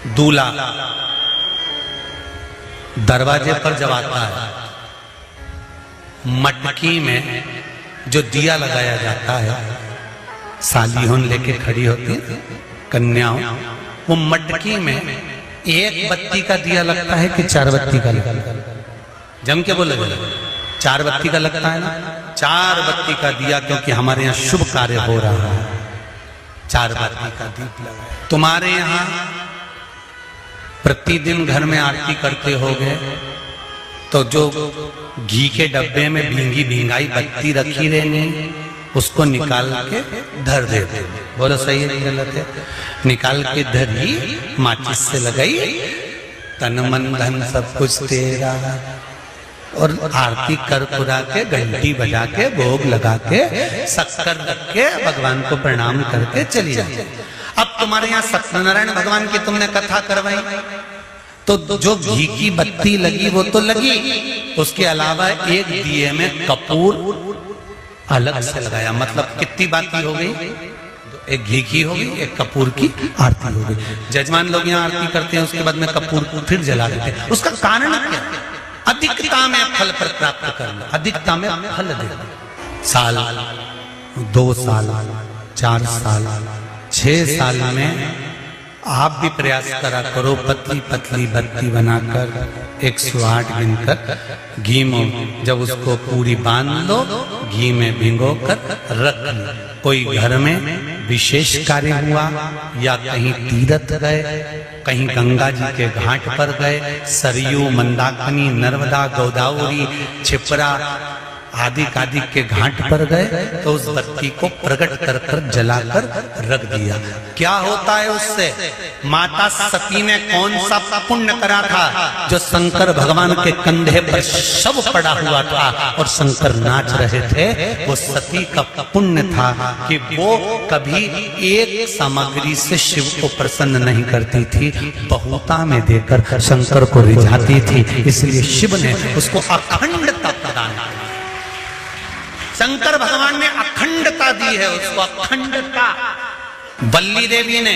दूल्हा दरवाजे पर जब आता है, मटकी में जो दिया लगाया जाता है, सालीहों लेके खड़ी होती है कन्याओं, वो मटकी में एक बत्ती का दिया लगता है कि 4 बत्ती का लगता है? जम के बोले 4 बत्ती का लगता है ना। 4 बत्ती का दिया, क्योंकि हमारे यहाँ शुभ कार्य हो रहा है, 4 बत्ती का दीप लगा। तुम्हारे यहाँ प्रतिदिन घर में आरती करते होगे तो जो घी के डब्बे में भींगी भींगाई बत्ती रखी रहनी, उसको निकाल के धर देते। बोलो सही है गलत है? निकाल के धरी, माचिस से लगाई, तन मन धन सब कुछ तेरा, और आरती कर पुरा के, घंटी बजा के, भोग लगा के, शक्कर रख के, भगवान को प्रणाम करके चली जाती। अब तुम्हारे यहाँ सत्यनारायण भगवान की तुमने कथा करवाई, तो जो घी की बत्ती लगी वो तो लगी, उसके अलावा एक दिए में कपूर अलग से लगाया। मतलब कितनी बाती हो गई? एक घी की होगी, एक कपूर की आरती होगी। जजमान लोग यहाँ आरती करते हैं, उसके बाद में कपूर को फिर जला देते हैं। उसका कारण क्या? अधिकता में फल पर प्राप्त करना, अधिकता में फल देना। साल, 2 साल, 4 साल, 6 साल में आप भी प्रयास करा करो, पतली पतली बत्ती बनाकर 108 गिनकर घी में जब उसको पूरी बांध लो, घी में भिगो कर रख लो। कोई घर में विशेष कार्य हुआ, या कहीं तीर्थ गए, कहीं गंगा जी के घाट पर गए, सरयू, मंदाकिनी, नर्मदा, गोदावरी, छिपरा आदि आदि के घाट पर गए, तो उस बत्ती को प्रकट कर कर जलाकर रख दिया। क्या होता है उससे? माता सती ने कौन सा पुण्य करा था? जो शंकर भगवान के कंधे पर शव पड़ा हुआ था और शंकर नाच रहे थे, वो सती का पुण्य था कि वो कभी एक सामग्री से शिव को प्रसन्न नहीं करती थी, बहुता में देकर शंकर को रिझाती थी। इसलिए शिव ने उसको अखंडता प्रदान की। शंकर भगवान ने अखंडता दी है उसको, अखंडता। बल्ली देवी ने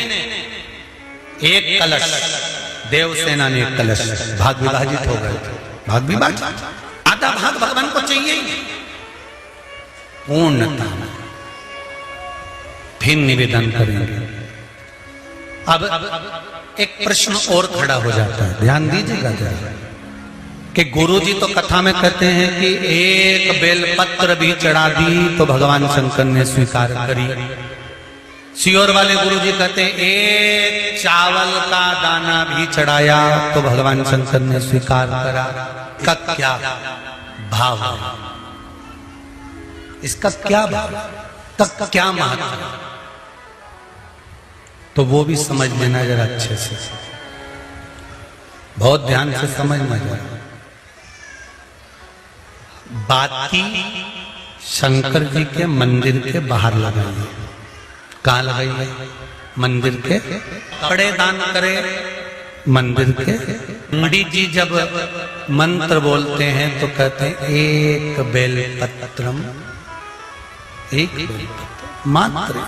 एक कलश, देवसेना ने एक कलश, भाग विभाजित हो गए थे, भाग विभाजित, आधा भाग भगवान को चाहिए ही पूर्णता। फिर निवेदन करेंगे। अब एक प्रश्न और खड़ा हो जाता है, ध्यान दीजिएगा जरा, कि गुरुजी तो कथा में कहते हैं कि एक बेलपत्र भी चढ़ा दी तो भगवान शंकर ने स्वीकार करी। सियोर वाले गुरुजी कहते हैं एक चावल का दाना भी चढ़ाया तो भगवान शंकर ने स्वीकार करा। इसका क्या भाव है? इसका क्या भाव, इसका क्या महत्व? तो वो भी समझ लेना जरा अच्छे से, बहुत ध्यान से समझना जरा। बाती शंकर जी के मंदिर के बाहर लगाइए। कहाँ लगाइए? मंदिर के। कपड़े दान करे मंदिर के। पंडित जी जब मंत्र बोलते हैं तो कहते हैं एक बेलपत्रम, एक बेलपत्र मात्र,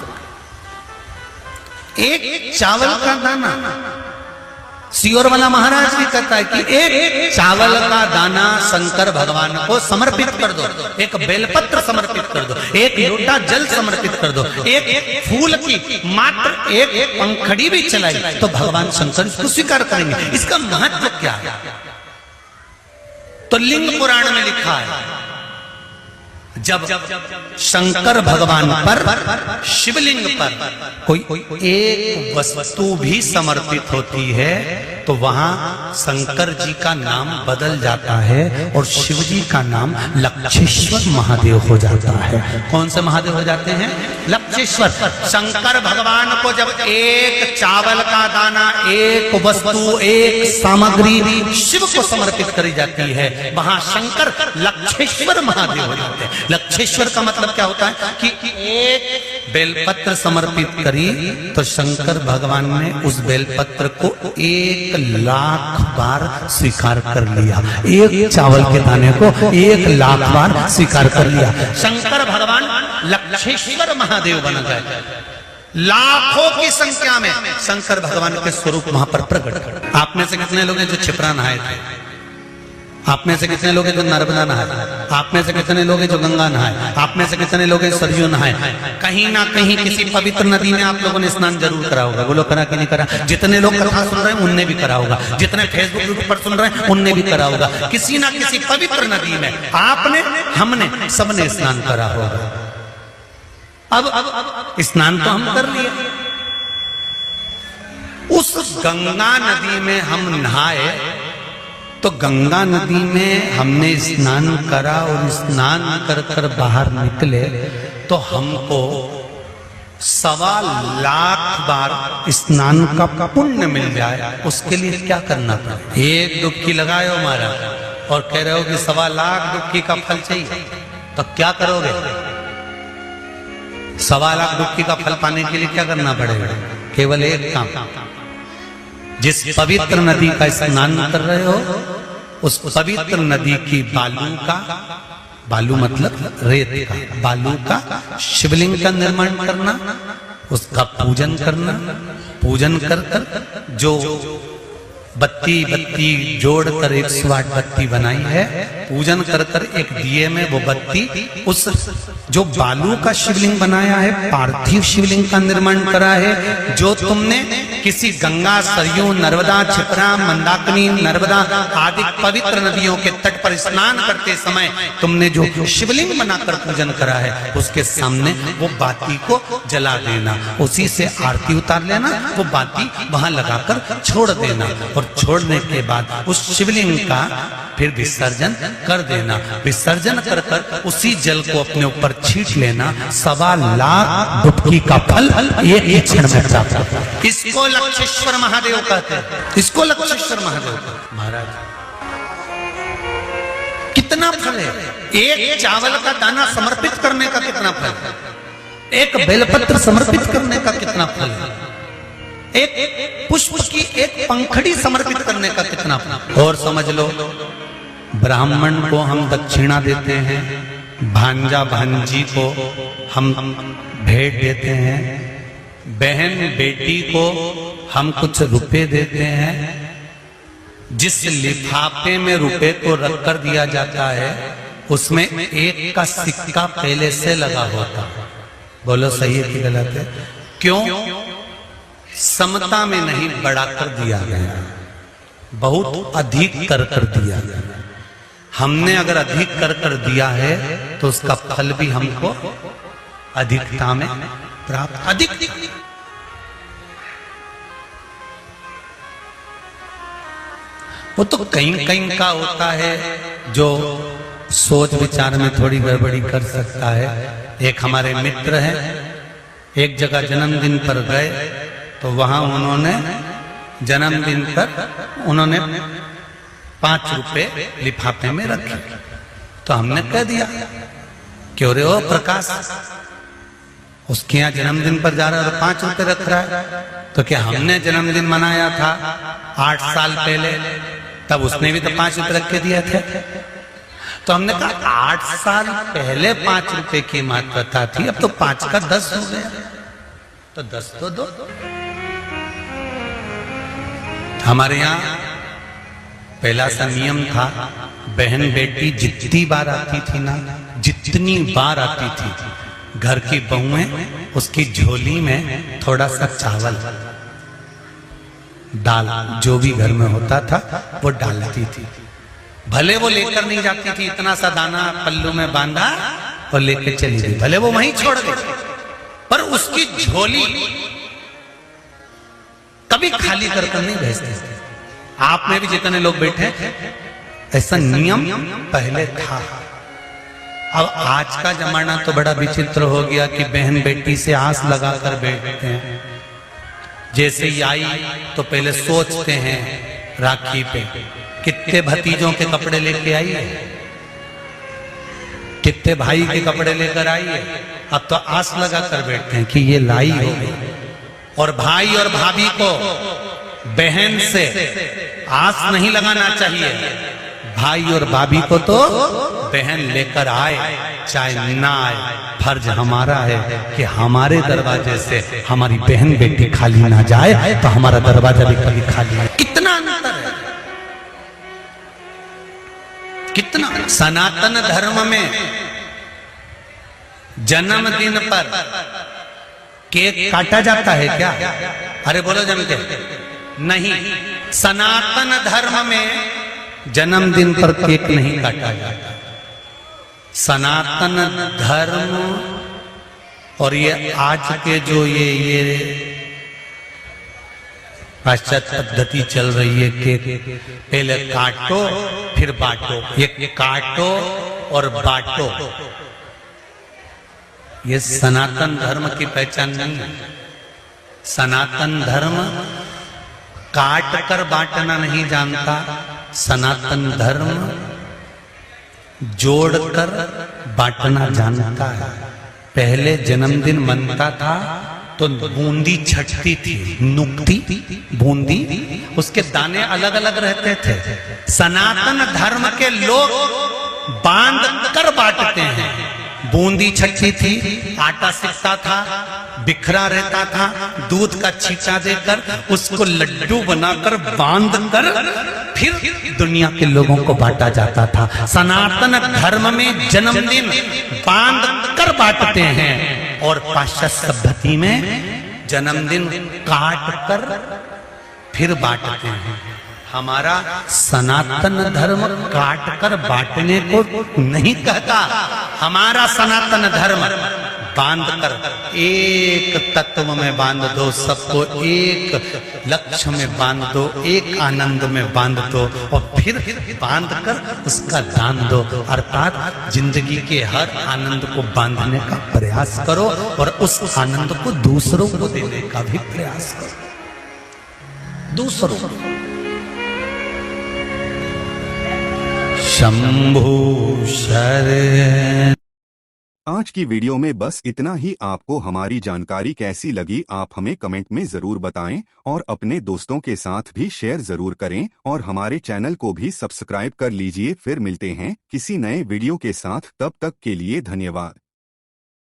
एक चावल का दाना। सियोर वाला महाराज भी कहता है कि एक चावल का दाना शंकर भगवान को समर्पित कर दो, एक बेलपत्र समर्पित कर दो, एक लोटा जल समर्पित कर दो, एक फूल की मात्र एक पंखड़ी भी चलाई तो भगवान शंकर इसको स्वीकार करेंगे। इसका महत्व क्या है? तो लिंग पुराण में लिखा है, जब शंकर भगवान पर, शिवलिंग पर कोई एक वस्तु भी समर्पित होती है तो वहां शंकर जी का नाम बदल जाता है और शिव जी का नाम लक्षेश्वर महादेव हो जाता है। कौन से महादेव हो जाते हैं? लक्षेश्वर। शंकर भगवान को जब एक चावल का दाना, एक वस्तु, एक सामग्री शिव को समर्पित करी जाती है, वहां शंकर लक्षेश्वर महादेव हो जाते हैं। लक्षेश्वर का मतलब क्या होता है कि एक बेलपत्र समर्पित करी तो शंकर भगवान ने उस बेलपत्र को 1,00,000 बार स्वीकार कर लिया। एक चावल के दाने को 1,00,000 बार स्वीकार कर लिया। शंकर भगवान लक्षेश्वर महादेव बन गए। लाखों की संख्या में शंकर भगवान के स्वरूप वहां पर प्रकट। आप में से कितने लोग हैं जो क्षिप्रा नहाए थे? आप में से कितने लोग हैं जो नर्मदा नहाए? आप में से कितने लोग हैं जो गंगा नहाए? आप में से कितने लोग हैं सरयू नहाए? कहीं ना कहीं किसी पवित्र नदी में आप लोगों ने स्नान जरूर करा होगा। बोलो करा कि नहीं करा? जितने लोग कथा सुन रहे हैं उनने भी करा होगा, जितने फेसबुक पर सुन रहे हैं उनने भी करा होगा। किसी ना किसी पवित्र नदी में आपने, हमने, सबने स्नान करा होगा। अब स्नान तो हम कर लिए, उस गंगा नदी में हम नहाए, तो गंगा नदी में हमने स्नान करा और स्नान कर कर बाहर निकले तो हमको 1.25 लाख बार स्नान का पुण्य मिल जाए। उसके लिए क्या करना पड़े? एक डुबकी लगाए हो मारा और कह रहे हो कि 1.25 लाख डुबकी का फल चाहिए, तो क्या करोगे? 1.25 लाख डुबकी का फल पाने के लिए क्या करना पड़ेगा? केवल एक काम, जिस पवित्र नदी का स्नान कर रहे हो उस पवित्र नदी की बालू मतलब रेत का, बालू का शिवलिंग का निर्माण करना, उसका पूजन करना, पूजन कर कर जो बत्ती जोड़कर 108 बत्ती बनाई है, पूजन कर कर एक दिए में वो बत्ती, उस जो बालू का शिवलिंग बनाया है, पार्थिव शिवलिंग का निर्माण करा है, जो तुमने किसी गंगा, सरयू, नर्मदा, क्षिप्रा, मंदाकिनी, नर्मदा आदि पवित्र नदियों के तट पर स्नान करते समय तुमने जो शिवलिंग बनाकर पूजन करा है, उसके सामने वो बाती को जला देना, उसी से आरती उतार लेना, वो बाती वहां लगाकर छोड़ देना और छोड़ने के बाद उस शिवलिंग का फिर विसर्जन कर देना। विसर्जन कर कर उसी जल को अपने ऊपर छींट लेना। 1.25 लाख डुबकी का फल एक क्षण में प्राप्त। इसको लक्षेश्वर महादेव कहते हैं, इसको लक्षेश्वर महादेव कहते हैं। महाराज कितना फल है? एक चावल का दाना समर्पित करने का कितना फल है? एक बेलपत्र समर्पित करने का कितना फल है? एक पुष्प की एक पंखड़ी समर्पित करने का कितना फल? और समझ लो, ब्राह्मण को हम दक्षिणा देते हैं, भांजा भांजी को हम भेंट देते हैं, बहन बेटी को हम कुछ रुपए देते हैं। जिस लिफाफे में रुपए को रख कर दिया जाता है उसमें एक का सिक्का पहले से लगा होता है। बोलो सही है कि गलत है? क्यों? समता में नहीं बढ़ाकर दिया गया, बहुत अधिक कर कर दिया गया। हमने अगर अधिक कर कर दिया है तो उसका फल भी हमको अधिकता में प्राप्त। अधिक वो तो कहीं कहीं का होता है जो सोच विचार में थोड़ी गड़बड़ी कर सकता है। एक हमारे मित्र हैं, एक जगह जन्मदिन पर गए तो वहां उन्होंने जन्मदिन पर उन्होंने 5 रुपए लिफाफे में रखे। तो हमने कह दिया, क्यों रे हो प्रकाश, उसके यहाँ जन्मदिन पर जा रहा है तो 5 रुपए रख रहा है? तो क्या हमने जन्मदिन मनाया था 8 साल पहले, तब उसने भी तो 5 रुपए रख के दिए थे। तो हमने कहा 8 साल पहले 5 रुपए की महत्वता थी, अब तो 5 का 10 हो गया, तो 10 तो दो। हमारे यहाँ पहला सा नियम था, बहन बेटी जितनी बार आती थी ना, जितनी बार आती थी, घर की बहुएं उसकी झोली में थोड़ा सा चावल, दाल, जो भी घर में होता था वो डालती थी। भले वो लेकर नहीं जाती थी, इतना सा दाना पल्लू में बांधा और लेकर चली गई, भले वो वहीं छोड़ गई, पर उसकी झोली कभी खाली कर नहीं भेजते। आप में भी जितने लोग बैठे ऐसा नियम पहले था। अब आज का जमाना तो बड़ा विचित्र हो गया कि बहन बेटी से आस लगाकर बैठते हैं। जैसे ही आई तो पहले सोचते हैं राखी पे कितने भतीजों के कपड़े लेके आई है, कितने भाई के कपड़े लेकर आई है। अब तो आस लगाकर बैठते हैं कि ये लाई होगी। और भाई और भाभी को बहन से आस नहीं लगाना चाहिए, भाई और भाभी को तो बहन लेकर आए, चाहे ना आए, फर्ज हमारा है कि हमारे दरवाजे से हमारी बहन बेटी खाली ना जाए, तो हमारा दरवाजा भी कभी खाली है। कितना अंतर है, कितना। सनातन धर्म में जन्मदिन पर केक काटा जाता है क्या? अरे बोलो जम के, नहीं। सनातन धर्म में जन्मदिन पर केक नहीं काटा जाता। सनातन धर्म और ये आज के जो ये पाश्चात्य पद्धति चल रही है कि पहले काटो फिर बांटो, ये काटो और बांटो, ये सनातन धर्म की पहचान नहीं है। सनातन धर्म काट कर बांटना नहीं जानता, सनातन धर्म जोड़कर बांटना जानता है। पहले जन्मदिन मनता था तो बूंदी छटती थी, नुकती बूंदी, उसके दाने अलग अलग रहते थे। सनातन धर्म के लोग बांध कर बांटते हैं। बूंदी छटती थी, आटा सिकता था, बिखरा रहता था, दूध का छींटा देकर उसको लड्डू बनाकर बांध कर फिर दुनिया के लोगों को बांटा जाता था। सनातन धर्म में जन्मदिन बांध कर बांटते हैं और पाश्चात्य पद्धति में जन्मदिन काट कर फिर बांटते हैं। हमारा सनातन धर्म काट कर बांटने को नहीं कहता। हमारा सनातन धर्म बांध कर एक तत्व में बांध दो, सबको एक लक्ष्य में बांध दो, एक आनंद में बांध दो और फिर बांध कर उसका दान दो। अर्थात जिंदगी के हर आनंद को बांधने का प्रयास करो और उस आनंद को दूसरों को देने का भी प्रयास करो। दूसरों को शंभु शरण। आज की वीडियो में बस इतना ही। आपको हमारी जानकारी कैसी लगी आप हमें कमेंट में जरूर बताएं और अपने दोस्तों के साथ भी शेयर जरूर करें और हमारे चैनल को भी सब्सक्राइब कर लीजिए। फिर मिलते हैं किसी नए वीडियो के साथ, तब तक के लिए धन्यवाद।